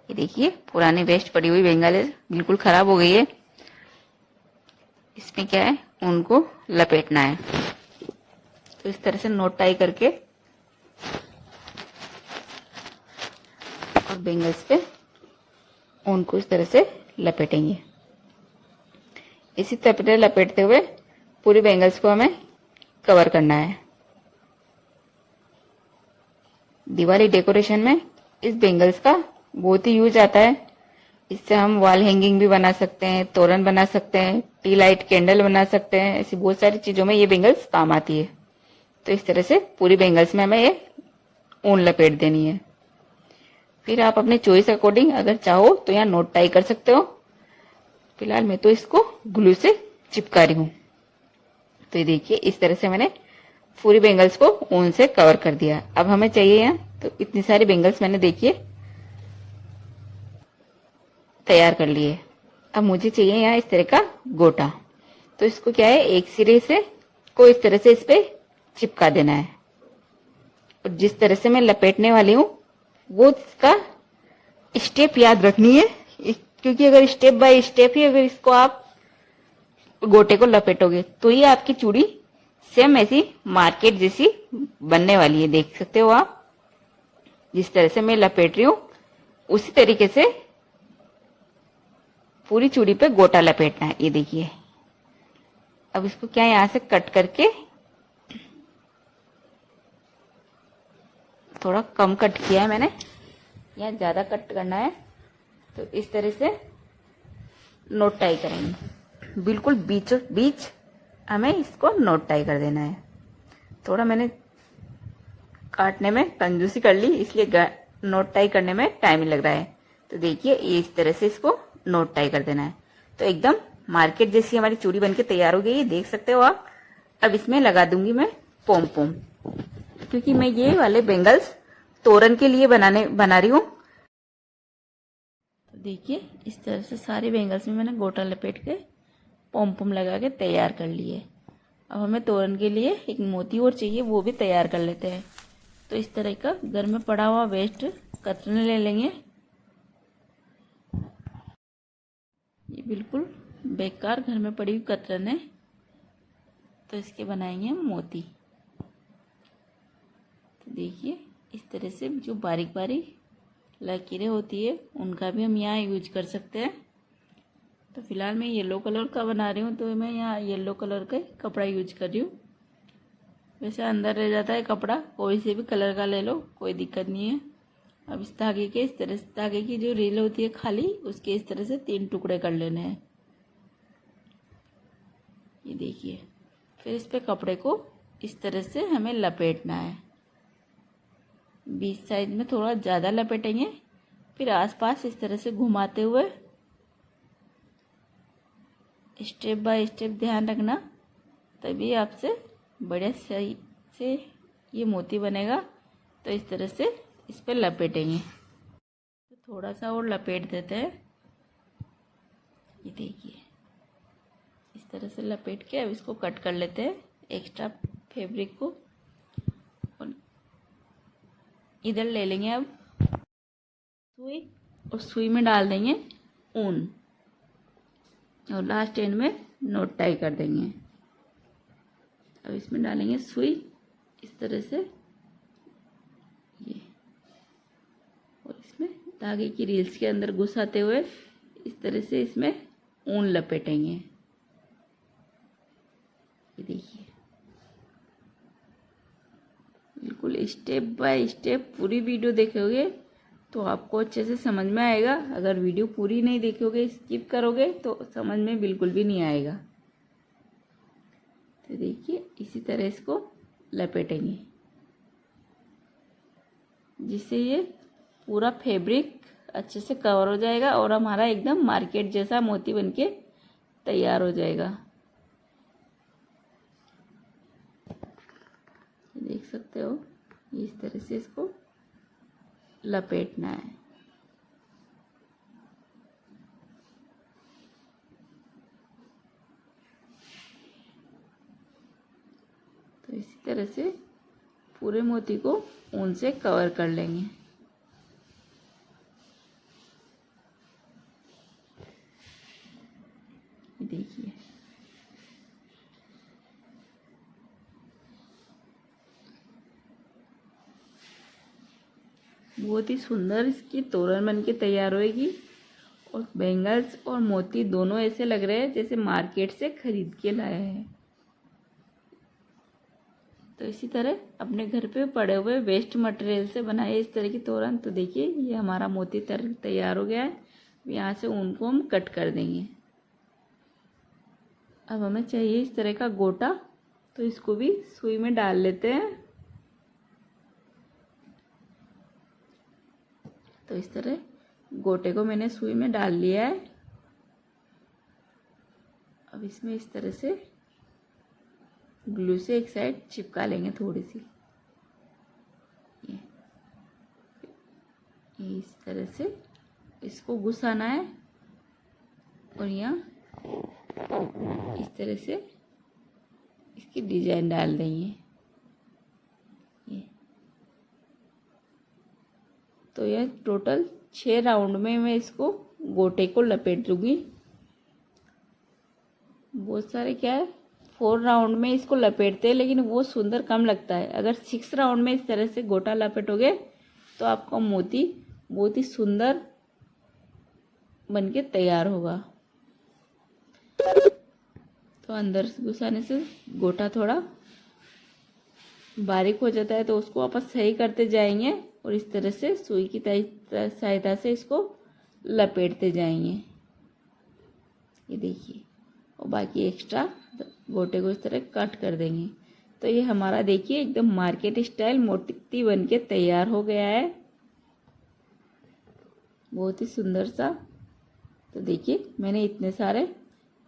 ये देखिए पुरानी वेस्ट पड़ी हुई बेंगल है, बिल्कुल खराब हो गई है। इसमें क्या है, ऊन को लपेटना है। तो इस तरह से नोट टाई करके और बेंगल्स पे ऊन को इस तरह से लपेटेंगे। इसी तरह लपेटते हुए पूरी बेंगल्स को हमें कवर करना है। दिवाली डेकोरेशन में इस बेंगल्स का बहुत ही यूज आता है। इससे हम वॉल हैंगिंग भी बना सकते हैं, तोरण बना सकते हैं, टी लाइट कैंडल बना सकते हैं। ऐसी बहुत सारी चीजों में ये बेंगल्स काम आती है। तो इस तरह से पूरी बेंगल्स में हमें ये ऊन लपेट देनी है। फिर आप अपने चॉइस अकॉर्डिंग अगर चाहो तो यहाँ नोट टाई कर सकते हो। फिलहाल मैं तो इसको ग्लू से चिपका रही हूँ। तो ये देखिए इस तरह से मैंने पूरी बेंगल्स को ऊन से कवर कर दिया। अब हमें चाहिए यहाँ, तो इतनी सारी बेंगल्स मैंने देखिए तैयार कर लिए। अब मुझे चाहिए यहाँ इस तरह का गोटा। तो इसको क्या है, एक सिरे से को इस तरह से इस पे चिपका देना है। और जिस तरह से मैं लपेटने वाली हूँ वो इसका स्टेप याद रखनी है, क्योंकि अगर स्टेप बाय स्टेप ही अगर इसको आप गोटे को लपेटोगे तो ये आपकी चूड़ी सेम ऐसी मार्केट जैसी बनने वाली है। देख सकते हो आप, जिस तरह से मैं लपेट रही हूँ उसी तरीके से पूरी चूड़ी पे गोटा लपेटना है। ये देखिए, अब इसको क्या यहां से कट करके, थोड़ा कम कट किया है मैंने, यहाँ ज्यादा कट करना है। तो इस तरह से नोट टाई करेंगे, बिल्कुल बीचों बीच हमें इसको नोट टाई कर देना है। थोड़ा मैंने काटने में कंजूसी कर ली, इसलिए नोट टाई करने में टाइम लग रहा है। तो देखिए ये इस तरह से इसको नोट टाई कर देना है। तो एकदम मार्केट जैसी हमारी चूड़ी बनके तैयार हो गई है, देख सकते हो आप। अब इसमें लगा दूंगी मैं पोम पोम, क्योंकि मैं ये वाले बेंगल्स तोरण के लिए बना रही हूँ। तो देखिए इस तरह से सारे बेंगल्स में मैंने गोटा लपेट के पोम पोम लगा के तैयार कर लिए। अब हमें तोरण के लिए एक मोती और चाहिए, वो भी तैयार कर लेते हैं। तो इस तरह का घर में पड़ा हुआ वेस्ट कतरन ले लेंगे। ये बिल्कुल बेकार घर में पड़ी हुई कतरन है, तो इसके बनाएंगे हम मोती। तो देखिए इस तरह से जो बारीक बारीक लकीरें होती है उनका भी हम यहाँ यूज कर सकते हैं। तो फिलहाल मैं येलो कलर का बना रही हूँ, तो मैं यहाँ येलो कलर का कपड़ा यूज कर रही हूँ। वैसे अंदर रह जाता है कपड़ा, कोई से भी कलर का ले लो, कोई दिक्कत नहीं है। अब इस धागे के इस तरह से, धागे की जो रील होती है खाली, उसके इस तरह से 3 टुकड़े कर लेने हैं। ये देखिए, फिर इस पे कपड़े को इस तरह से हमें लपेटना है। बीच साइड में थोड़ा ज़्यादा लपेटेंगे, फिर आसपास इस तरह से घुमाते हुए स्टेप बाय स्टेप ध्यान रखना, तभी आपसे बढ़िया सही से ये मोती बनेगा। तो इस तरह से इस पर लपेटेंगे। तो थोड़ा सा और लपेट देते हैं। ये देखिए इस तरह से लपेट के अब इसको कट कर लेते हैं एक्स्ट्रा फैब्रिक को। और इधर ले लेंगे अब सुई, और सुई में डाल देंगे ऊन, और लास्ट एंड में नोट टाई कर देंगे। अब इसमें डालेंगे सुई इस तरह से, ये, और इसमें धागे की रील्स के अंदर घुसाते हुए इस तरह से इसमें ऊन लपेटेंगे। ये देखिए बिल्कुल स्टेप बाय स्टेप पूरी वीडियो देखोगे तो आपको अच्छे से समझ में आएगा। अगर वीडियो पूरी नहीं देखोगे, स्किप करोगे, तो समझ में बिल्कुल भी नहीं आएगा। तो देखिए इसी तरह इसको लपेटेंगे, जिससे ये पूरा फैब्रिक अच्छे से कवर हो जाएगा और हमारा एकदम मार्केट जैसा मोती बनके तैयार हो जाएगा। देख सकते हो इस तरह से इसको लपेटना है। तो इसी तरह से पूरे मोती को ऊन से कवर कर लेंगे। देखिए, बहुत ही सुंदर इसकी तोरण बन के तैयार होएगी। और बैंगल्स और मोती दोनों ऐसे लग रहे हैं जैसे मार्केट से खरीद के लाए हैं। तो इसी तरह अपने घर पे पड़े हुए वेस्ट मटेरियल से बनाए इस तरह की तोरण। तो देखिए, ये हमारा मोती तैयार हो गया है। यहाँ से ऊन को हम कट कर देंगे। अब हमें चाहिए इस तरह का गोटा, तो इसको भी सुई में डाल लेते हैं। तो इस तरह गोटे को मैंने सुई में डाल लिया है। अब इसमें इस तरह से ग्लू से एक साइड चिपका लेंगे थोड़ी सी। ये इस तरह से इसको घुसाना है और यहाँ इस तरह से इसकी डिजाइन डाल देंगे। ये तो यह टोटल 6 राउंड में मैं इसको गोटे को लपेट दूंगी। बहुत सारे क्या है 4 राउंड में इसको लपेटते हैं, लेकिन वो सुंदर कम लगता है। अगर 6 राउंड में इस तरह से गोटा लपेटोगे तो आपका मोती बहुत ही सुंदर बनके तैयार होगा। तो अंदर से घुसाने से गोटा थोड़ा बारीक हो जाता है, तो उसको वापस सही करते जाएंगे और इस तरह से सुई की सहायता से इसको लपेटते जाएंगे। ये देखिए, और बाकी एक्स्ट्रा गोटे को इस तरह कट कर देंगे। तो ये हमारा देखिए एकदम मार्केट स्टाइल मोती बन के तैयार हो गया है, बहुत ही सुंदर सा। तो देखिए, मैंने इतने सारे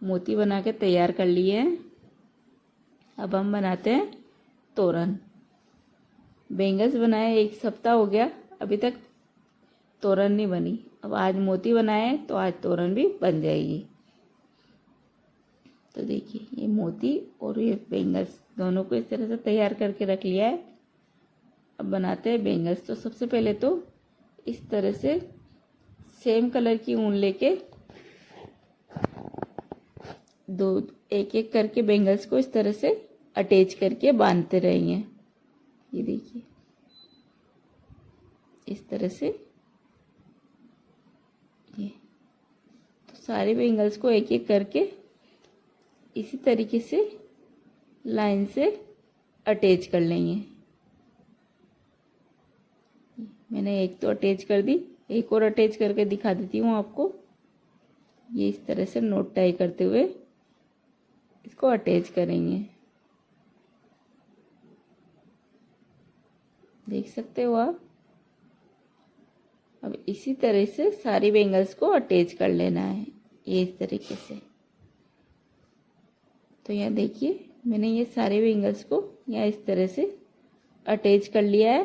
मोती बना के तैयार कर लिए हैं। अब हम बनाते हैं तोरण। बैंगल्स बनाए 1 सप्ताह हो गया, अभी तक तोरण नहीं बनी। अब आज मोती बनाए तो आज तोरण भी बन जाएगी। तो देखिए, ये मोती और ये बैंगल्स दोनों को इस तरह से तैयार करके रख लिया है। अब बनाते हैं बैंगल्स। तो सबसे पहले तो इस तरह से सेम कलर की ऊन लेके एक एक करके बैंगल्स को इस तरह से अटैच करके बांधते रहेंगे। ये देखिए, इस तरह से। ये तो सारे बैंगल्स को एक एक करके इसी तरीके से लाइन से अटैच कर लेंगे। मैंने एक तो अटैच कर दी, एक और अटैच करके दिखा देती हूँ आपको। ये इस तरह से नॉट टाई करते हुए इसको अटैच करेंगे। देख सकते हो आप। अब इसी तरह से सारी बैंगल्स को अटैच कर लेना है, ये इस तरीके से। तो यहाँ देखिए, मैंने ये सारे बैंगल्स को यहाँ इस तरह से अटैच कर लिया है।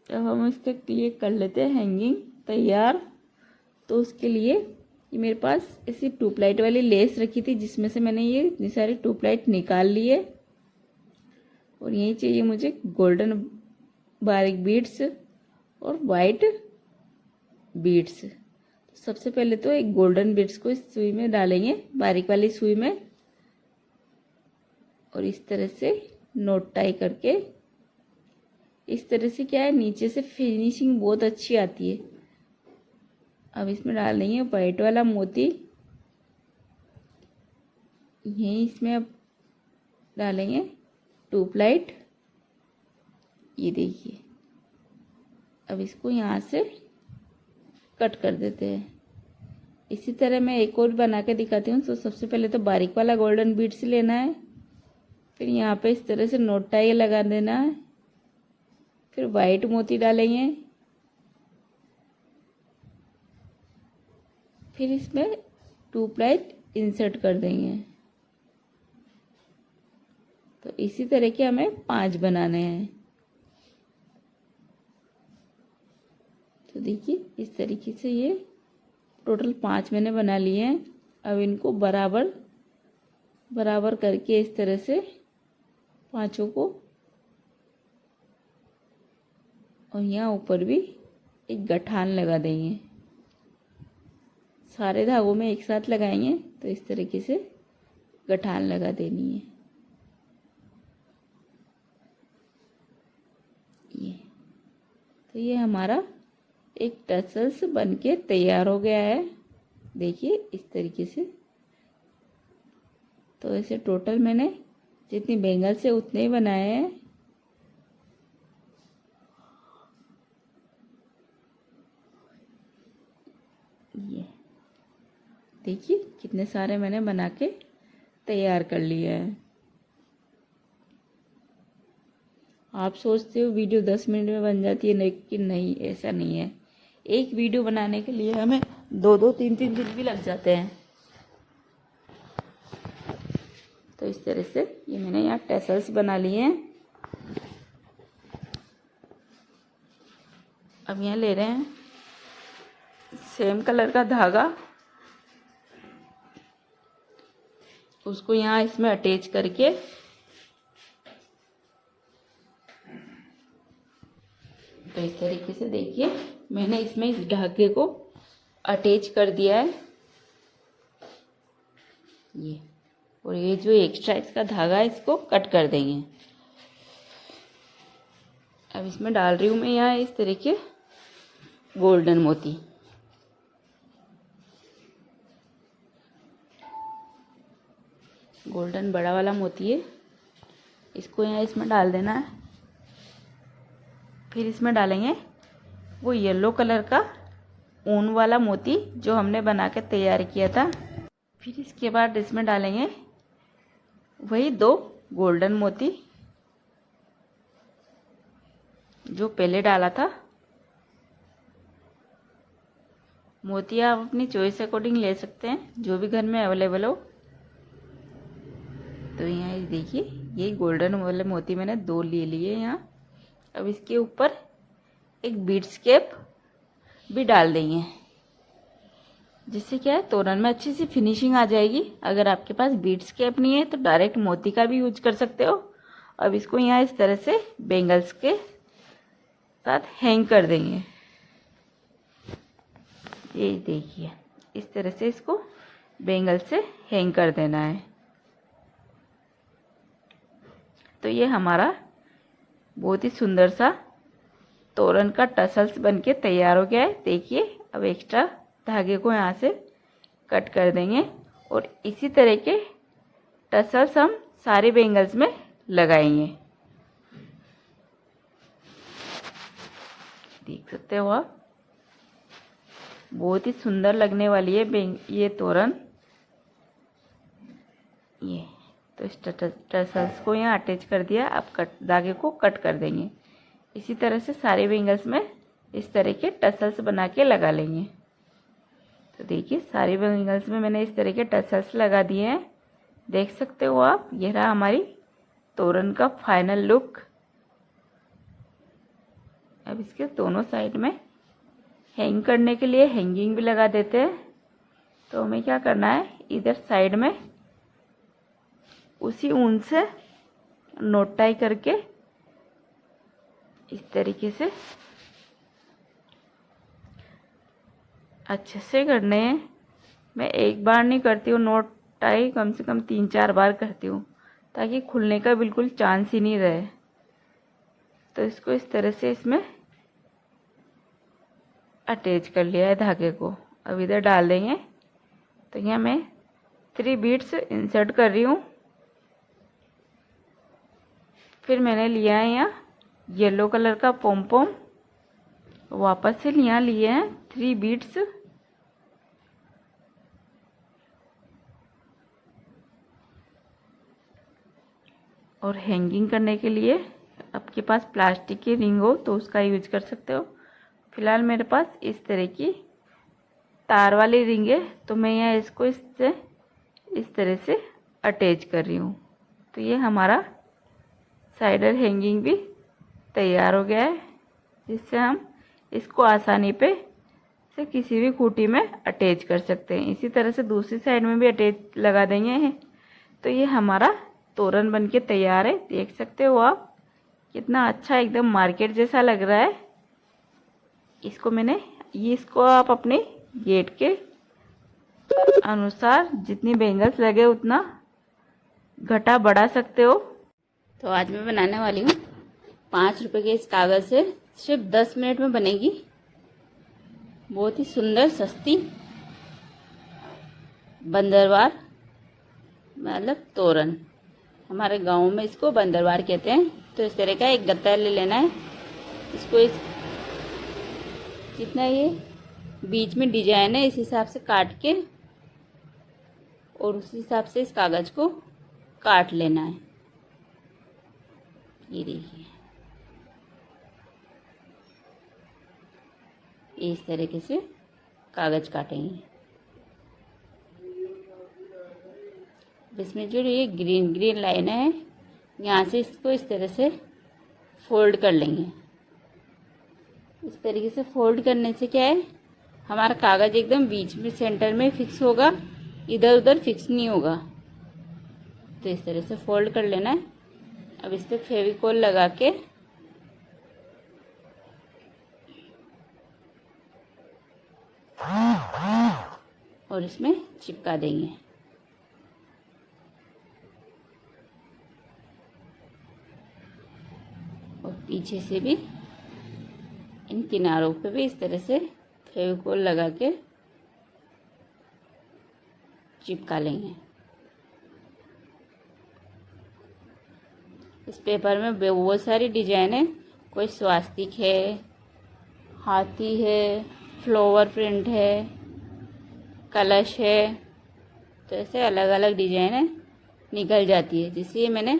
अब हम इसके लिए कर लेते हैं हैंगिंग तैयार। तो उसके लिए ये मेरे पास ऐसी ट्यूबलाइट वाली लेस रखी थी, जिसमें से मैंने ये सारी ट्यूबलाइट निकाल ली है। और यही चाहिए मुझे गोल्डन बारीक बीड्स और वाइट बीड्स। तो सबसे पहले तो एक गोल्डन बीड्स को इस सुई में डालेंगे, बारीक वाली सुई में, और इस तरह से नॉट टाई करके इस तरह से क्या है, नीचे से फिनिशिंग बहुत अच्छी आती है। अब इसमें डाल देंगे वाइट वाला मोती। यही इसमें अब डालेंगे ट्यूबलाइट। ये देखिए, अब इसको यहाँ से कट कर देते हैं। इसी तरह मैं एक और बना के दिखाती हूँ। तो सबसे पहले तो बारीक वाला गोल्डन बीड्स लेना है, फिर यहाँ पे इस तरह से नॉट टाई लगा देना है, फिर वाइट मोती डालेंगे, फिर इसमें ट्यूबलाइट इंसर्ट कर देंगे। तो इसी तरह के हमें 5 बनाने हैं। तो देखिए, इस तरीके से ये टोटल 5 मैंने बना लिए हैं। अब इनको बराबर बराबर करके इस तरह से पांचों को, और यहाँ ऊपर भी एक गठान लगा देंगे। सारे धागों में एक साथ लगाएंगे तो इस तरीके से गठान लगा देनी है। तो ये हमारा एक टसल्स बनके तैयार हो गया है। देखिए इस तरीके से। तो ऐसे टोटल मैंने जितनी बैंगल्स है उतने ही बनाए हैं। ये देखिए कितने सारे मैंने बना के तैयार कर लिए हैं। आप सोचते हो वीडियो 10 मिनट में बन जाती है, लेकिन नहीं, ऐसा नहीं है। एक वीडियो बनाने के लिए हमें 2-2, 3-3 दिन भी लग जाते हैं। तो इस तरह से ये मैंने यहाँ टैसल्स बना लिए हैं। अब यहाँ ले रहे हैं सेम कलर का धागा, उसको यहाँ इसमें अटैच करके तो इस तरीके से देखिए मैंने इसमें इस धागे को अटैच कर दिया है ये। और ये जो एक्स्ट्रा इसका धागा है इसको कट कर देंगे। अब इसमें डाल रही हूँ मैं यहाँ इस तरीके गोल्डन मोती। गोल्डन बड़ा वाला मोती है, इसको यहाँ इसमें डाल देना है। फिर इसमें डालेंगे वो येलो कलर का ऊन वाला मोती जो हमने बना के तैयार किया था। फिर इसके बाद इसमें डालेंगे वही 2 गोल्डन मोती जो पहले डाला था। मोती आप अपनी चॉइस अकॉर्डिंग ले सकते हैं, जो भी घर में अवेलेबल हो। तो यहाँ देखिए ये गोल्डन वाले मोती मैंने 2 ले लिए यहाँ। अब इसके ऊपर एक बीड्स कैप भी डाल देंगे, जिससे क्या है तोरण में अच्छी सी फिनिशिंग आ जाएगी। अगर आपके पास बीड्स कैप नहीं है तो डायरेक्ट मोती का भी यूज कर सकते हो। अब इसको यहाँ इस तरह से बैंगल्स के साथ हैंग कर देंगे। ये देखिए इस तरह से इसको बैंगल से हैंग कर देना है। तो ये हमारा बहुत ही सुंदर सा तोरण का टसल्स बनके तैयार हो गया है। देखिए अब एक्स्ट्रा धागे को यहाँ से कट कर देंगे और इसी तरह के टसल्स हम सारे बैंगल्स में लगाएंगे। देख सकते हो आप, बहुत ही सुंदर लगने वाली है ये तोरण। ये तो इस टसल्स को यहाँ अटैच कर दिया। अब धागे को कट कर देंगे। इसी तरह से सारे बैंगल्स में इस तरह के टसल्स बना के लगा लेंगे। तो देखिए सारे बैंगल्स में मैंने इस तरह के टसल्स लगा दिए हैं। देख सकते हो आप, ये रहा हमारी तोरण का फाइनल लुक। अब इसके दोनों साइड में हैंग करने के लिए हैंगिंग भी लगा देते हैं। तो हमें क्या करना है, इधर साइड में उसी ऊन से नोट टाई करके इस तरीके से अच्छे से करने हैं। मैं एक बार नहीं करती हूँ नोट टाई, कम से कम 3-4 बार करती हूँ, ताकि खुलने का बिल्कुल चांस ही नहीं रहे। तो इसको इस तरह से इसमें अटैच कर लिया है धागे को। अब इधर डाल देंगे। तो यहाँ मैं 3 बीड्स इंसर्ट कर रही हूँ। फिर मैंने लिया है यहाँ येलो कलर का पोम वापस से यहाँ लिए हैं 3 बीड्स। और हैंगिंग करने के लिए आपके पास प्लास्टिक की रिंग हो तो उसका यूज कर सकते हो। फिलहाल मेरे पास इस तरह की तार वाली रिंग है, तो मैं यहाँ इसको इससे इस तरह से अटैच कर रही हूँ। तो ये हमारा साइडर हैंगिंग भी तैयार हो गया है, जिससे हम इसको आसानी पे से किसी भी खूंटी में अटैच कर सकते हैं। इसी तरह से दूसरी साइड में भी अटैच लगा देंगे। तो ये हमारा तोरण बनके तैयार है। देख सकते हो आप, कितना अच्छा एकदम मार्केट जैसा लग रहा है। इसको आप अपने गेट के अनुसार जितनी बैंगल्स लगे उतना घटा बढ़ा सकते हो। तो आज मैं बनाने वाली हूँ 5 रुपए के इस कागज़ से सिर्फ 10 मिनट में बनेगी बहुत ही सुंदर सस्ती बंदरवार, मतलब तोरण। हमारे गांव में इसको बंदरवार कहते हैं। तो इस तरह का एक गत्ता ले लेना है। इसको जितना ये बीच में डिजाइन है इस हिसाब से काट के और उस हिसाब से इस कागज को काट लेना है। ये देखिए, इस तरीके से कागज काटेंगे। इसमें जो ये ग्रीन ग्रीन लाइन है यहाँ से इसको इस तरह से फोल्ड कर लेंगे। इस तरीके से फोल्ड करने से क्या है, हमारा कागज एकदम बीच में सेंटर में फिक्स होगा, इधर उधर फिक्स नहीं होगा। तो इस तरह से फोल्ड कर लेना है। अब इस पर फेविकोल लगा के और इसमें चिपका देंगे। और पीछे से भी इन किनारों पे भी इस तरह से फेविकोल लगा के चिपका लेंगे। इस पेपर में बहुत सारी डिजाइन है, कोई स्वास्तिक है, हाथी है, फ्लावर प्रिंट है, कलश है। तो ऐसे अलग अलग डिजाइन है निकल जाती है। जिससे मैंने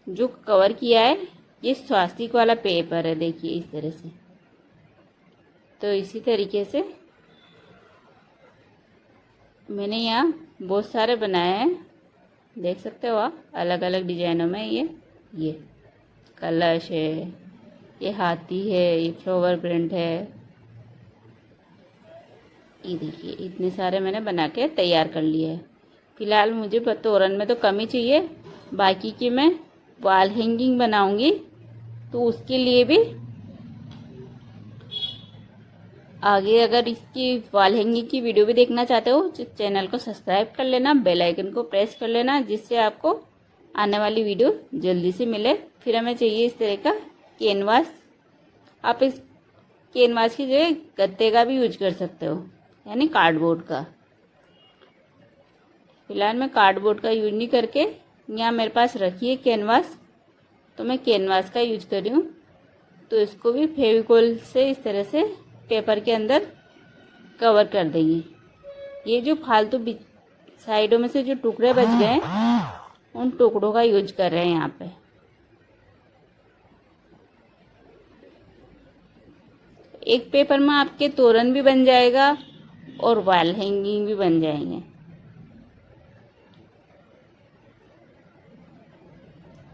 जो कवर किया है ये स्वास्तिक वाला पेपर है, देखिए इस तरह से। तो इसी तरीके से मैंने यहाँ बहुत सारे बनाए हैं, देख सकते हो आप, अलग अलग डिजाइनों में। ये कलश है, ये हाथी है, ये फ्लावर प्रिंट है। ये देखिए इतने सारे मैंने बना के तैयार कर लिए है। फिलहाल मुझे तोरण में तो कम ही चाहिए, बाकी की मैं वॉल हैंगिंग बनाऊंगी। तो उसके लिए भी आगे अगर इसकी वॉल हैंगिंग की वीडियो भी देखना चाहते हो तो चैनल को सब्सक्राइब कर लेना, बेल आइकन को प्रेस कर लेना, जिससे आपको आने वाली वीडियो जल्दी से मिले। फिर हमें चाहिए इस तरह का कैनवास। आप इस कैनवास की जगह गत्ते का भी यूज कर सकते हो, यानी कार्डबोर्ड का। फिलहाल मैं कार्डबोर्ड का यूज नहीं करके यहाँ मेरे पास रखी है कैनवास, तो मैं कैनवास का यूज कर रही हूँ। तो इसको भी फेविकोल से इस तरह से पेपर के अंदर कवर कर देंगे। ये जो फालतू साइडों में से जो टुकड़े बच गए उन टुकड़ों का यूज कर रहे हैं यहाँ पे। एक पेपर में आपके तोरण भी बन जाएगा और वॉल हैंगिंग भी बन जाएंगे।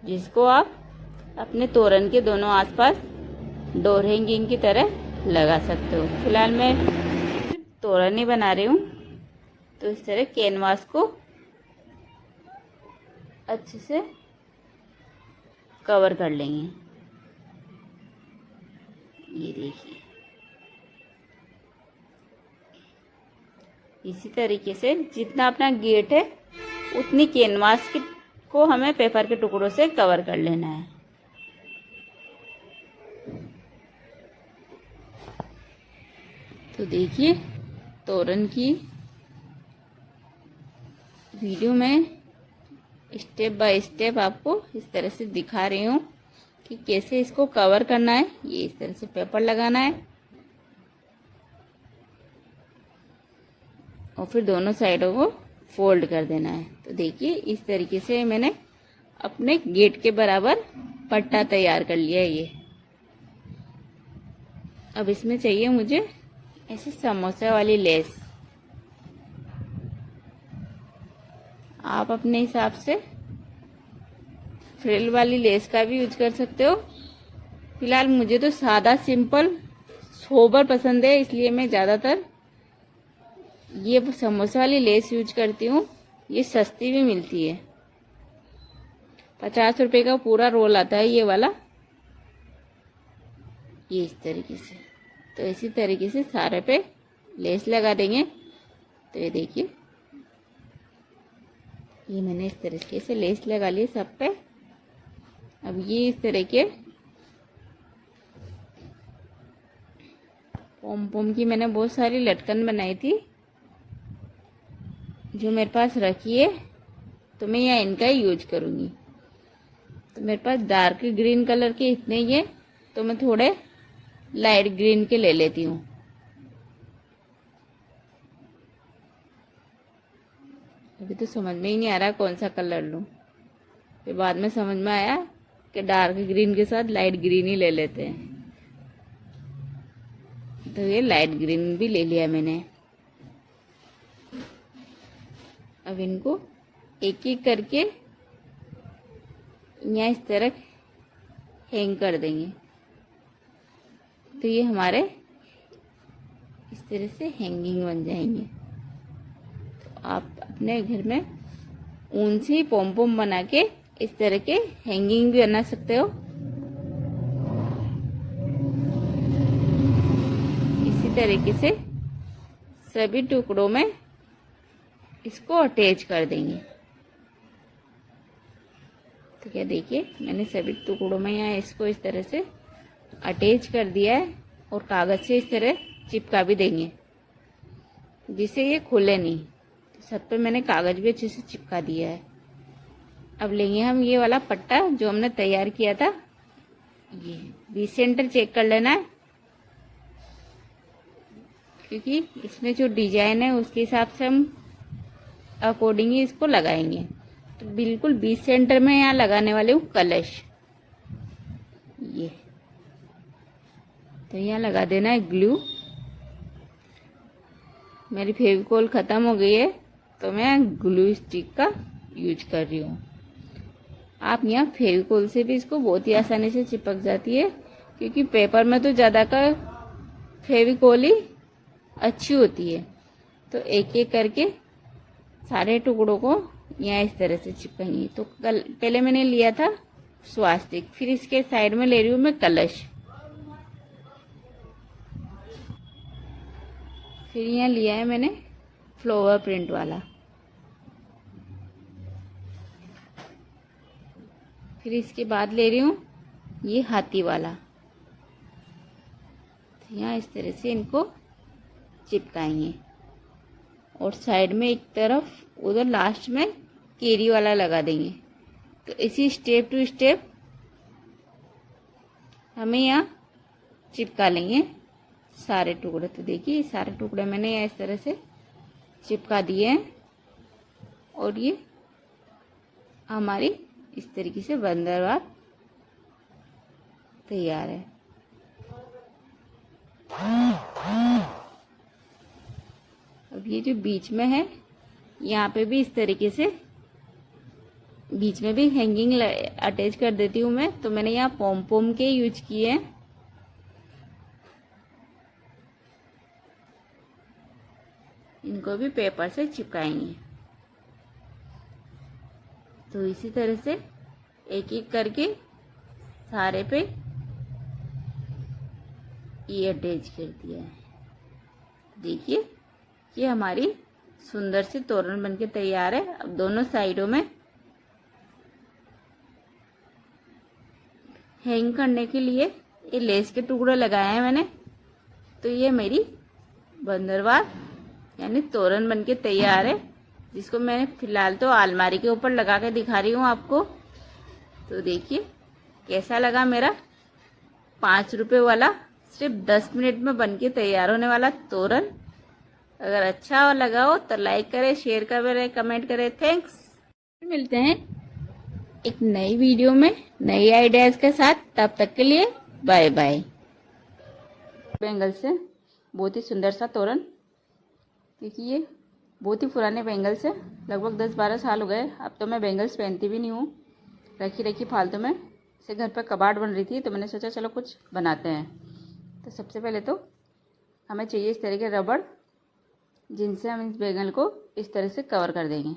जिसको आप अपने तोरण के दोनों आसपास डोर हैंगिंग की तरह लगा सकते हो। फिलहाल मैं तोरण ही बना रही हूँ। तो इस तरह कैनवास को अच्छे से कवर कर लेंगे। ये देखिए, इसी तरीके से जितना अपना गेट है उतनी कैनवास को हमें पेपर के टुकड़ों से कवर कर लेना है। तो देखिए, तोरण की वीडियो में स्टेप बाय स्टेप आपको इस तरह से दिखा रही हूँ कि कैसे इसको कवर करना है। ये इस तरह से पेपर लगाना है और फिर दोनों साइडों को फोल्ड कर देना है। तो देखिए इस तरीके से मैंने अपने गेट के बराबर पट्टा तैयार कर लिया है। ये अब इसमें चाहिए मुझे ऐसे समोसे वाली लेस। आप अपने हिसाब से फ्रिल वाली लेस का भी यूज कर सकते हो। फिलहाल मुझे तो सादा सिंपल सोबर पसंद है, इसलिए मैं ज़्यादातर ये समोसा वाली लेस यूज करती हूँ। ये सस्ती भी मिलती है, 50 रुपए का पूरा रोल आता है ये वाला। ये इस तरीके से, तो इसी तरीके से सारे पे लेस लगा देंगे। तो ये देखिए, ये मैंने इस तरीके से लेस लगा ली सब पे। अब ये इस तरह के पोम पोम की मैंने बहुत सारी लटकन बनाई थी जो मेरे पास रखी है, तो मैं यहाँ इनका ही यूज करूँगी। तो मेरे पास डार्क ग्रीन कलर के इतने ही है, तो मैं थोड़े लाइट ग्रीन के ले लेती हूँ। अभी तो समझ में ही नहीं आ रहा कौन सा कलर लूँ, फिर बाद में समझ में आया कि डार्क ग्रीन के साथ लाइट ग्रीन ही ले लेते हैं। तो ये लाइट ग्रीन भी ले लिया मैंने। अब इनको एक एक करके यहाँ इस तरह हैंग कर देंगे। तो ये हमारे इस तरह से हैंगिंग बन जाएंगे। तो आप अपने घर में ऊन से ही पोम पोम बना के इस तरह के हैंगिंग भी बना सकते हो। इसी तरीके से सभी टुकड़ों में इसको अटैच कर देंगे। तो क्या देखिए, मैंने सभी टुकड़ों में यहाँ इसको इस तरह से अटैच कर दिया है और कागज से इस तरह चिपका भी देंगे जिससे ये खुले नहीं। तो सब पे मैंने कागज भी अच्छे से चिपका दिया है। अब लेंगे हम ये वाला पट्टा जो हमने तैयार किया था, ये 20 सेंटर चेक कर लेना है, क्योंकि इसमें जो डिजाइन है उसके हिसाब से हम अकॉर्डिंग ही इसको लगाएंगे। तो बिल्कुल 20 सेंटर में यहाँ लगाने वाले हूँ कलश। ये तो यहाँ लगा देना है ग्लू। मेरी फेविकोल ख़त्म हो गई है तो मैं ग्लू स्टिक का यूज कर रही हूँ। आप यहाँ फेविकोल से भी इसको बहुत ही आसानी से चिपक जाती है, क्योंकि पेपर में तो ज़्यादा का फेविकोल ही अच्छी होती है। तो एक एक करके सारे टुकड़ों को यहाँ इस तरह से चिपकाएंगे। तो पहले मैंने लिया था स्वास्तिक, फिर इसके साइड में ले रही हूँ मैं कलश, फिर यहाँ लिया है मैंने फ्लावर प्रिंट वाला, फिर इसके बाद ले रही हूँ ये हाथी वाला। तो यहाँ इस तरह से इनको चिपकाएंगे और साइड में एक तरफ उधर लास्ट में केरी वाला लगा देंगे। तो इसी स्टेप टू स्टेप हमें यहाँ चिपका लेंगे सारे टुकड़े। तो देखिए सारे टुकड़े मैंने यहाँ इस तरह से चिपका दिए हैं और ये हमारी इस तरीके से बंदरवाल तैयार है। अब ये जो बीच में है यहाँ पे भी इस तरीके से बीच में भी हैंगिंग अटैच कर देती हूँ मैं। तो मैंने यहाँ पोम पोम के यूज किए हैं। इनको भी पेपर से चिपकाएंगे। तो इसी तरह से एक एक करके सारे पे ये अटैच कर दिया है। देखिए ये हमारी सुंदर सी तोरण बनके तैयार है। अब दोनों साइडों में हैंग करने के लिए ये लेस के टुकड़े लगाए हैं मैंने। तो ये मेरी बंदरवाल यानी तोरण बनके तैयार है, जिसको मैंने फिलहाल तो अलमारी के ऊपर लगा के दिखा रही हूँ आपको। तो देखिए कैसा लगा मेरा 5 रुपये वाला सिर्फ 10 मिनट में बनके तैयार होने वाला तोरण। अगर अच्छा लगा हो तो लाइक करें, शेयर करें, कमेंट करें। थैंक्स। मिलते हैं एक नई वीडियो में नई आइडियाज के साथ। तब तक के लिए बाय बाय। बैंगल से बहुत ही सुंदर सा तोरण। देखिए ये बहुत ही पुराने बैंगल्स है, लगभग 10-12 साल हो गए। अब तो मैं बैंगल्स पहनती भी नहीं हूँ, रखी फालतू में। इसे घर पर कबाड़ बन रही थी तो मैंने सोचा चलो कुछ बनाते हैं। तो सबसे पहले तो हमें चाहिए इस तरह के रबड़, जिनसे हम इस बैंगल को इस तरह से कवर कर देंगे।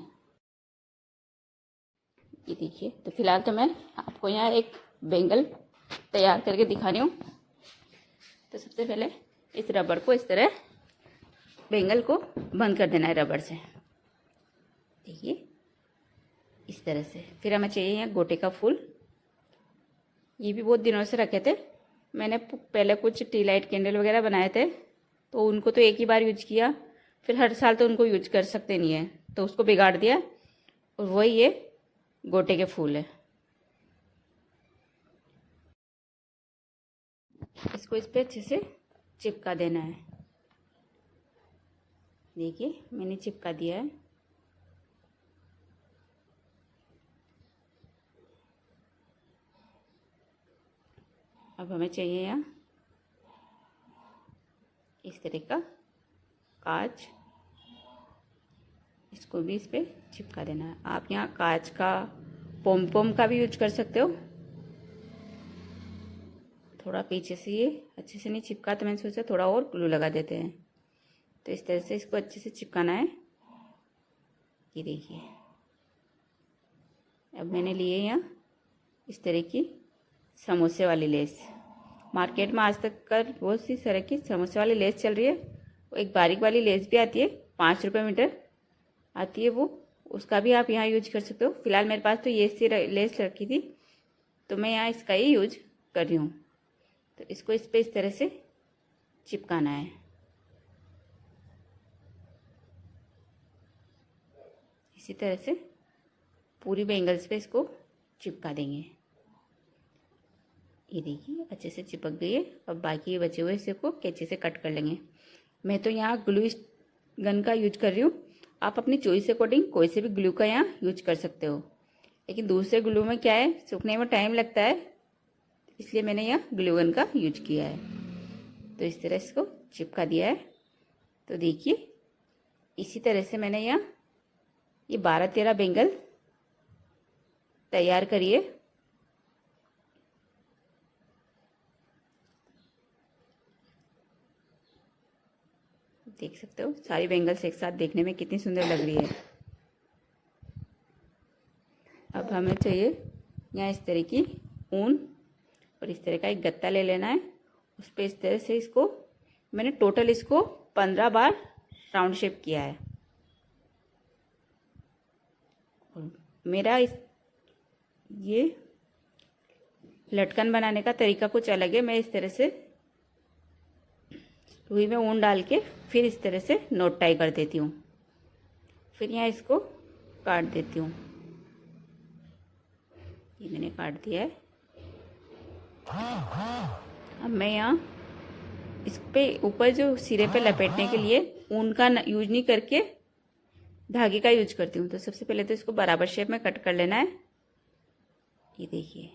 ये देखिए, तो फिलहाल तो मैं आपको यहाँ एक बैंगल तैयार करके दिखा रही हूँ। तो सबसे पहले इस रबड़ को इस तरह बेंगल को बंद कर देना है रबड़ से, देखिए इस तरह से। फिर हमें चाहिए यहाँ गोटे का फूल। ये भी बहुत दिनों से रखे थे मैंने, पहले कुछ टी लाइट कैंडल वगैरह बनाए थे, तो उनको तो एक ही बार यूज किया, फिर हर साल तो उनको यूज कर सकते नहीं है, तो उसको बिगाड़ दिया। और वही ये गोटे के फूल है। इसको इस पे अच्छे से चिपका देना है। देखिए मैंने चिपका दिया है। अब हमें चाहिए यहाँ इस तरह का कांच, इसको भी इस पे चिपका देना है। आप यहाँ कांच का पोम पोम का भी यूज कर सकते हो। थोड़ा पीछे से ये अच्छे से नहीं चिपका, तो मैंने सोचा थोड़ा और ग्लू लगा देते हैं। तो इस तरह से इसको अच्छे से चिपकाना है। ये देखिए, अब मैंने लिए यहाँ इस तरह की समोसे वाली लेस। मार्केट में आज तक कर बहुत सी तरह की समोसे वाली लेस चल रही है। एक बारीक वाली लेस भी आती है, 5 रुपये मीटर आती है वो, उसका भी आप यहाँ यूज कर सकते हो। फिलहाल मेरे पास तो ये सी लेस रखी थी, तो मैं यहाँ इसका ही यूज कर रही हूँ। तो इसको इस पे इस तरह से चिपकाना है। इसी तरह से पूरी बैंगल्स पे इसको चिपका देंगे। ये देखिए अच्छे से चिपक गई है। अब बाकी बचे हुए हिस्से को कैंची से कट कर लेंगे। मैं तो यहाँ ग्लू गन का यूज कर रही हूँ, आप अपनी चॉइस अकॉर्डिंग कोई से भी ग्लू का यहाँ यूज कर सकते हो। लेकिन दूसरे ग्लू में क्या है, सूखने में टाइम लगता है, इसलिए मैंने यहाँ ग्लू गन का यूज किया है। तो इस तरह इसको चिपका दिया है। तो देखिए इसी तरह से मैंने यहाँ ये 12-13 बेंगल तैयार करिए। देख सकते हो सारी बेंगल्स एक साथ देखने में कितनी सुंदर लग रही है। अब हमें चाहिए यहाँ इस तरह की ऊन, और इस तरह का एक गत्ता ले लेना है। उस पर इस तरह से इसको मैंने टोटल इसको 15 बार राउंड शेप किया है। और मेरा ये लटकन बनाने का तरीका कुछ अलग है। मैं इस तरह से रुई में ऊन डाल के फिर इस तरह से नोट टाई कर देती हूँ, फिर यहाँ इसको काट देती हूँ। ये मैंने काट दिया है। अब मैं यहाँ इस पे ऊपर जो सिरे पे लपेटने के लिए ऊन का यूज नहीं करके धागे का यूज करती हूँ। तो सबसे पहले तो इसको बराबर शेप में कट कर लेना है। ये देखिए,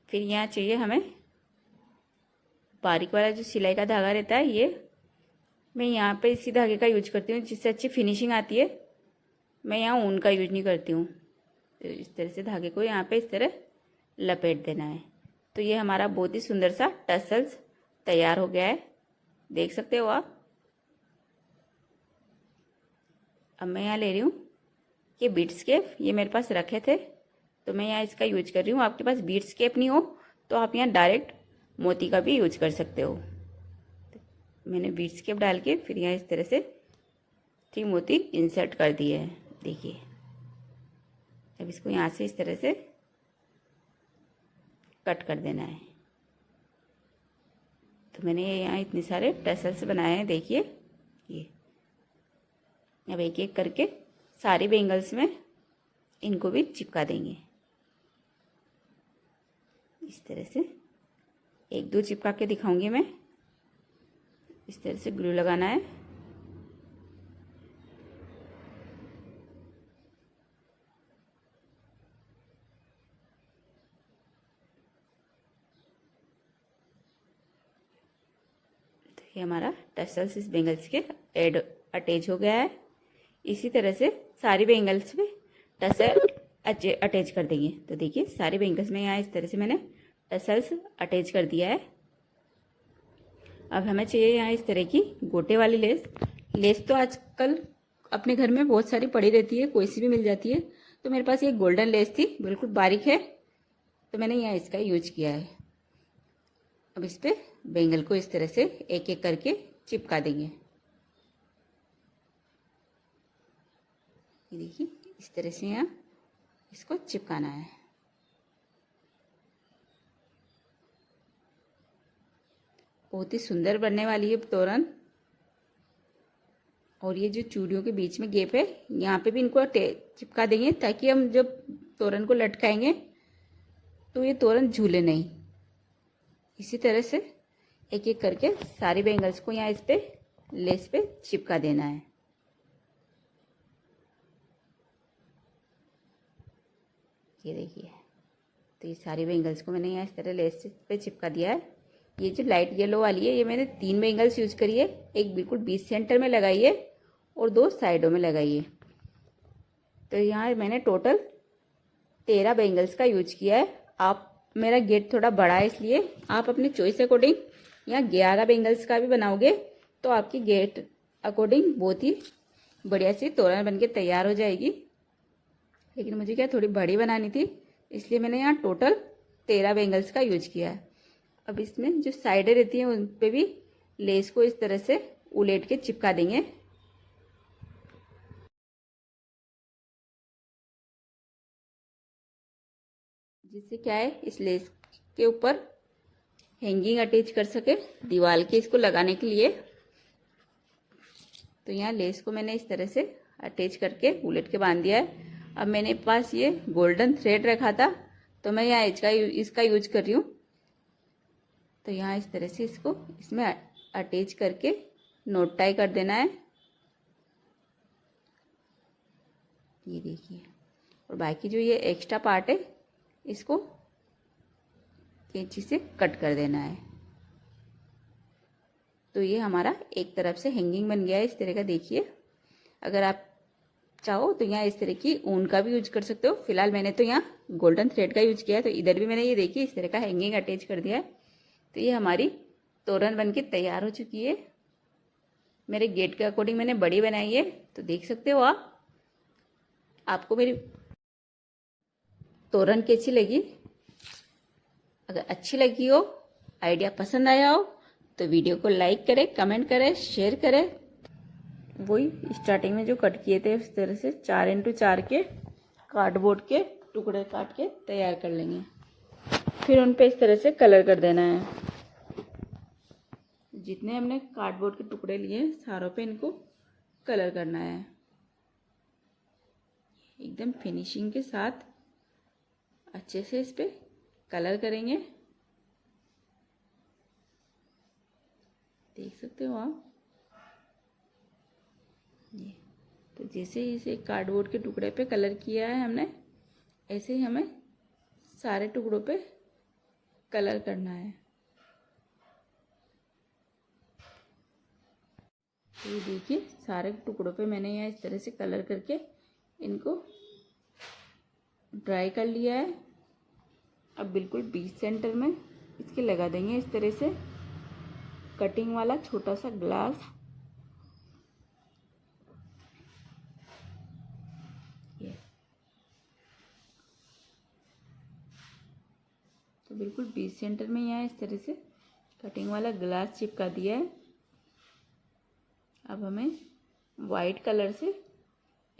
फिर यहाँ चाहिए हमें बारीक वाला जो सिलाई का धागा रहता है, ये मैं यहाँ पे इसी धागे का यूज करती हूँ जिससे अच्छी फिनिशिंग आती है। मैं यहाँ ऊन का यूज नहीं करती हूँ। तो इस तरह से धागे को यहाँ पे इस तरह लपेट देना है। तो ये हमारा बहुत ही सुंदर सा टसल्स तैयार हो गया है, देख सकते हो आप। अब मैं यहाँ ले रही हूँ ये बीड्स केप, ये मेरे पास रखे थे तो मैं यहाँ इसका यूज कर रही हूँ। आपके पास बीड्स केप नहीं हो तो आप यहाँ डायरेक्ट मोती का भी यूज कर सकते हो। मैंने बीड्स केप डाल के फिर यहाँ इस तरह से 3 मोती इंसर्ट कर दिए हैं। देखिए अब इसको यहाँ से इस तरह से कट कर देना है। तो मैंने यहाँ इतने सारे टसल्स बनाए हैं, देखिए ये। अब एक एक करके सारी बेंगल्स में इनको भी चिपका देंगे। इस तरह से 1-2 चिपका के दिखाऊंगी मैं। इस तरह से ग्लू लगाना है। तो ये हमारा टसल्स इस बेंगल्स के अटैच हो गया है। इसी तरह से सारी बेंगल्स में टसल अटैच कर देंगे। तो देखिए सारी बेंगल्स में यहाँ इस तरह से मैंने टसल्स अटैच कर दिया है। अब हमें चाहिए यहाँ इस तरह की गोटे वाली लेस। लेस तो आजकल अपने घर में बहुत सारी पड़ी रहती है, कोई सी भी मिल जाती है। तो मेरे पास ये गोल्डन लेस थी, बिल्कुल बारीक है, तो मैंने यहाँ इसका यूज किया है। अब इस पर बेंगल को इस तरह से एक एक करके चिपका देंगे। ये देखिए इस तरह से यहाँ इसको चिपकाना है। बहुत ही सुंदर बनने वाली है तोरण। और ये जो चूड़ियों के बीच में गैप है यहाँ पे भी इनको चिपका देंगे ताकि हम जब तोरण को लटकाएंगे तो ये तोरण झूले नहीं। इसी तरह से एक एक करके सारी बैंगल्स को यहाँ इस पे लेस पे चिपका देना है। ये देखिए, तो ये सारी बैंगल्स को मैंने यहाँ इस तरह लेस पे चिपका दिया है। ये जो लाइट येलो वाली है ये मैंने 3 बैंगल्स यूज करी है। एक बिल्कुल बीच सेंटर में लगाई है और 2 साइडों में लगाई है। तो यहाँ मैंने टोटल 13 बैंगल्स का यूज किया है। आप, मेरा गेट थोड़ा बड़ा है इसलिए आप अपनी चॉइस अकॉर्डिंग यहाँ 11 बैंगल्स का भी बनाओगे तो आपकी गेट अकॉर्डिंग बहुत ही बढ़िया सी तोरण बनके तैयार हो जाएगी। लेकिन मुझे क्या थोड़ी बड़ी बनानी थी इसलिए मैंने यहाँ टोटल 13 बैंगल्स का यूज किया है। अब इसमें जो साइडें रहती हैं उन पे भी लेस को इस तरह से उलेट के चिपका देंगे। जिससे क्या है इस लेस के ऊपर हैंगिंग अटैच कर सके दीवार के इसको लगाने के लिए। तो यहाँ लेस को मैंने इस तरह से अटैच करके उलट के बांध दिया है। अब मैंने पास ये गोल्डन थ्रेड रखा था तो मैं यहाँ इसका यूज कर रही हूँ। तो यहाँ इस तरह से इसको इसमें अटैच करके नोट टाई कर देना है। ये देखिए, और बाकी जो ये एक्स्ट्रा पार्ट है इसको कैंची से कट कर देना है। तो ये हमारा एक तरफ से हैंगिंग बन गया है इस तरह का। देखिए, अगर आप चाहो तो यहाँ इस तरह की ऊन का भी यूज कर सकते हो। फिलहाल मैंने तो यहाँ गोल्डन थ्रेड का यूज किया है। तो इधर भी मैंने ये देखिए इस तरह का हैंगिंग अटैच कर दिया है। तो ये हमारी तोरण बनके तैयार हो चुकी है। मेरे गेट के अकॉर्डिंग मैंने बड़ी बनाई है। तो देख सकते हो आपको मेरी तोरण कैसी लगी। अगर अच्छी लगी हो, आइडिया पसंद आया हो तो वीडियो को लाइक करें, कमेंट करें, शेयर करें। वही स्टार्टिंग में जो कट किए थे उस तरह से 4x4 के कार्डबोर्ड के टुकड़े काट के तैयार कर लेंगे। फिर उन पे इस तरह से कलर कर देना है। जितने हमने कार्डबोर्ड के टुकड़े लिए सारों पे इनको कलर करना है एकदम फिनिशिंग के साथ। अच्छे से इस पे कलर करेंगे। देख सकते हो आप ये। तो जैसे ही इसे कार्डबोर्ड के टुकड़े पे कलर किया है हमने, ऐसे ही हमें सारे टुकड़ों पे कलर करना है। तो ये देखिए सारे टुकड़ों पे मैंने यहाँ इस तरह से कलर करके इनको ड्राई कर लिया है। अब बिल्कुल बीच सेंटर में इसके लगा देंगे इस तरह से कटिंग वाला छोटा सा ग्लास। ये तो बिल्कुल बीच सेंटर में यहाँ इस तरह से कटिंग वाला ग्लास चिपका दिया है। अब हमें वाइट कलर से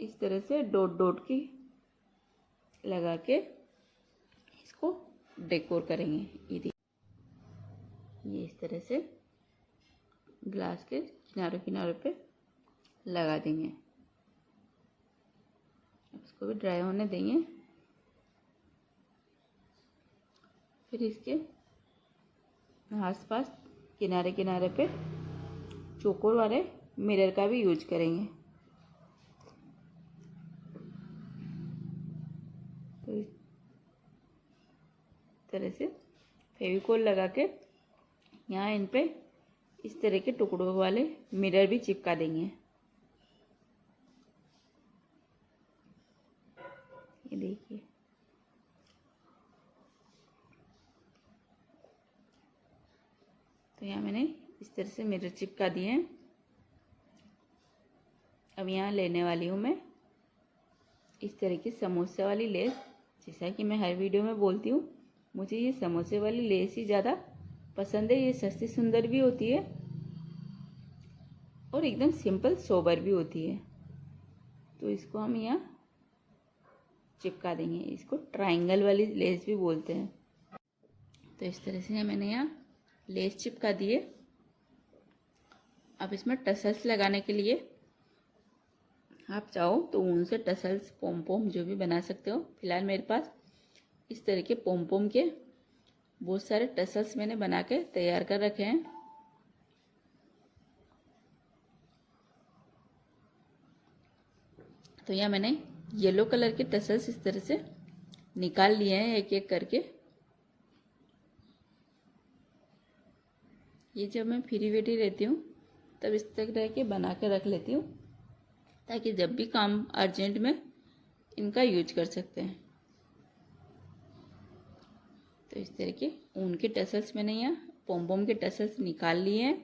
इस तरह से डॉट डॉट की लगा के इसको डेकोर करेंगे। ये इस तरह से ग्लास के किनारों किनारों पे लगा देंगे। इसको भी ड्राई होने देंगे। फिर इसके आसपास किनारे किनारे पे चौकोर वाले मिरर का भी यूज करेंगे। तो इस तरह से फेविकोल लगा के यहाँ इन पे इस तरह के टुकड़ों वाले मिरर भी चिपका देंगे। ये देखिए, तो यहाँ मैंने इस तरह से मिरर चिपका दिए हैं। अब यहाँ लेने वाली हूँ मैं इस तरह की समोसे वाली लेस। जैसा कि मैं हर वीडियो में बोलती हूँ, मुझे ये समोसे वाली लेस ही ज़्यादा पसंद है। ये सस्ती सुंदर भी होती है और एकदम सिंपल सोबर भी होती है। तो इसको हम यहाँ चिपका देंगे। इसको ट्रायंगल वाली लेस भी बोलते हैं। तो इस तरह से मैंने यहाँ लेस चिपका दिए। अब इसमें टसल्स लगाने के लिए आप चाहो तो ऊन से टसल्स पोम पोम जो भी बना सकते हो। फिलहाल मेरे पास इस तरह के पोम पोम के बहुत सारे टसल्स मैंने बना के तैयार कर रखे हैं। तो यहाँ मैंने येलो कलर के टसल्स इस तरह से निकाल लिए हैं एक एक करके। ये जब मैं फ्री बैठी रहती हूँ तब इस तरह के बना के रख लेती हूँ, ताकि जब भी काम अर्जेंट में इनका यूज कर सकते हैं। तो इस तरह के ऊन के टसल्स मैंने यहाँ पोम पोम के टसल्स निकाल लिए हैं।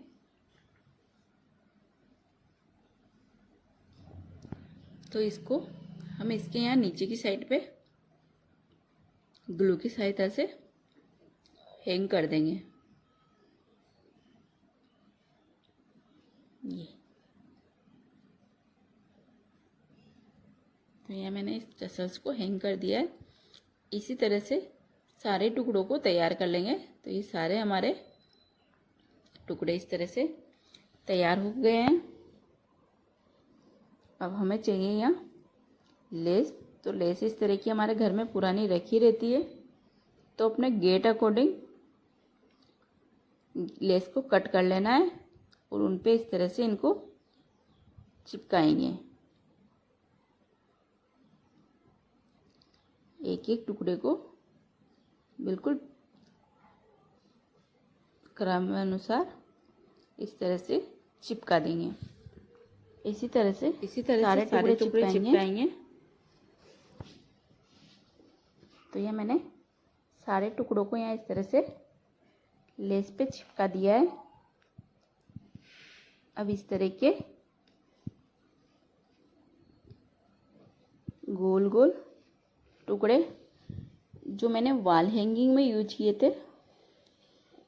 तो इसको हम इसके यहाँ नीचे की साइड पे ग्लू की सहायता से हैंग कर देंगे। ये तो यहाँ मैंने इस टसल्स को हैंग कर दिया है। इसी तरह से सारे टुकड़ों को तैयार कर लेंगे। तो ये सारे हमारे टुकड़े इस तरह से तैयार हो गए हैं। अब हमें चाहिए यहाँ लेस। तो लेस इस तरह की हमारे घर में पुरानी रखी रहती है, तो अपने गेट अकॉर्डिंग लेस को कट कर लेना है और उन पे इस तरह से इनको चिपकाएंगे। एक एक टुकड़े को बिल्कुल क्रम अनुसार इस तरह से चिपका देंगे। इसी तरह से सारे टुकड़े चिपकाएंगे। तो यह मैंने सारे टुकड़ों को यहाँ इस तरह से लेस पे चिपका दिया है। अब इस तरह के गोल गोल टुकड़े जो मैंने वॉल हैंगिंग में यूज किए थे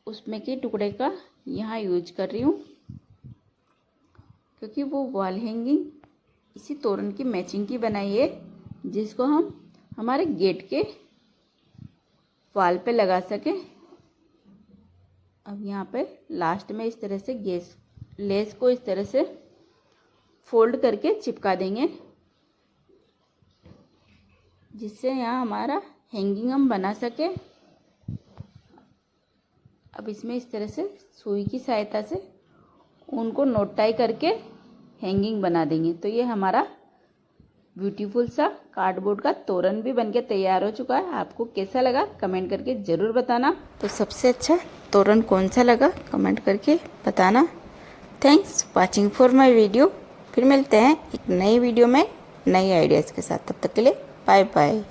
उसमें के टुकड़े का यहाँ यूज कर रही हूँ, क्योंकि वो वॉल हैंगिंग इसी तोरण की मैचिंग की बनाई है, जिसको हम हमारे गेट के वॉल पे लगा सकें। अब यहाँ पे लास्ट में इस तरह से लेस को इस तरह से फोल्ड करके चिपका देंगे, जिससे यहाँ हमारा हैंगिंग हम बना सके। अब इसमें इस तरह से सुई की सहायता से उनको नोट टाई करके हैंगिंग बना देंगे। तो ये हमारा ब्यूटीफुल सा कार्डबोर्ड का तोरण भी बनके तैयार हो चुका है। आपको कैसा लगा कमेंट करके ज़रूर बताना। तो सबसे अच्छा तोरण कौन सा लगा कमेंट करके बताना। Thanks watching for my video. फिर मिलते हैं एक नई वीडियो में नई आइडियाज़ के साथ। तब तक के लिए बाय बाय।